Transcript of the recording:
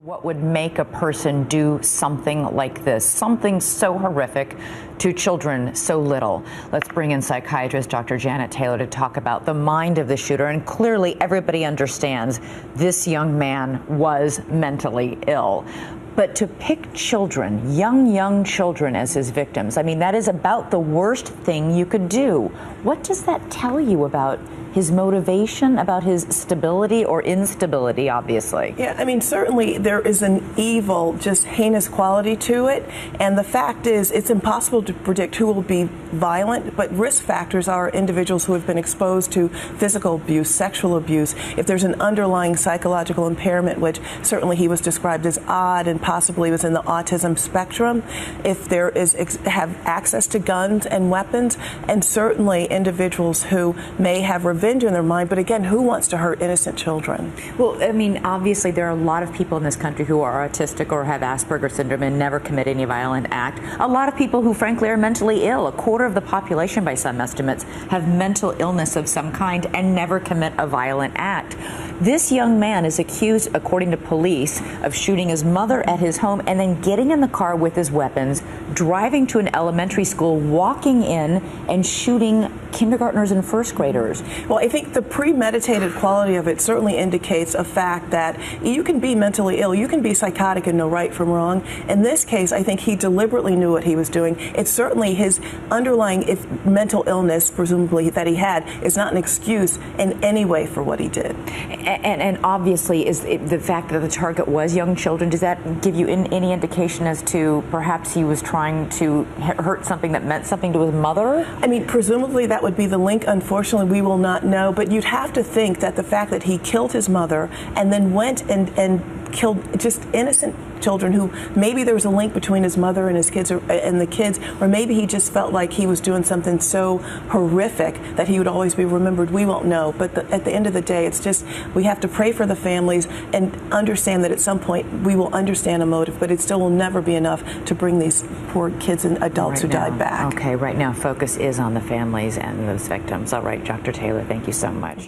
What would make a person do something like this, something so horrific to children so little? Let's bring in psychiatrist Dr. Janet Taylor to talk about the mind of the shooter. And clearly everybody understands this young man was mentally ill. But to pick children, young children as his victims, I mean, that is about the worst thing you could do. What does that tell you about his motivation, about his stability or instability, obviously? Yeah, I mean, certainly there is an evil, just heinous quality to it. And the fact is, it's impossible to predict who will be violent, but risk factors are individuals who have been exposed to physical abuse, sexual abuse. If there's an underlying psychological impairment, which certainly he was described as odd and possibly was in the autism spectrum, if there is have access to guns and weapons, and certainly individuals who may have revenge in their mind, but again, who wants to hurt innocent children? Well, I mean, obviously there are a lot of people in this country who are autistic or have Asperger's syndrome and never commit any violent act. A lot of people who frankly are mentally ill. A quarter of the population, by some estimates, have mental illness of some kind and never commit a violent act. This young man is accused, according to police, of shooting his mother at his home and then getting in the car with his weapons, driving to an elementary school, walking in and shooting kindergartners and first graders. Well, I think the premeditated quality of it certainly indicates a fact that you can be mentally ill, you can be psychotic and know right from wrong. In this case, I think he deliberately knew what he was doing. It's certainly his underlying mental illness, presumably, that he had, is not an excuse in any way for what he did. And obviously, is the fact that the target was young children, does that give you any indication as to perhaps he was trying to hurt something that meant something to his mother? I mean, presumably that would be the link. Unfortunately, we will not know, but you'd have to think that the fact that he killed his mother and then went and killed just innocent children who maybe there was a link between his mother and his kids and the kids, or maybe he just felt like he was doing something so horrific that he would always be remembered. We won't know, but at the end of the day, it's just we have to pray for the families and understand that at some point we will understand a motive, but it still will never be enough to bring these poor kids and adults who died back. Okay, right now focus is on the families and those victims. All right, Dr. Taylor, thank you so much.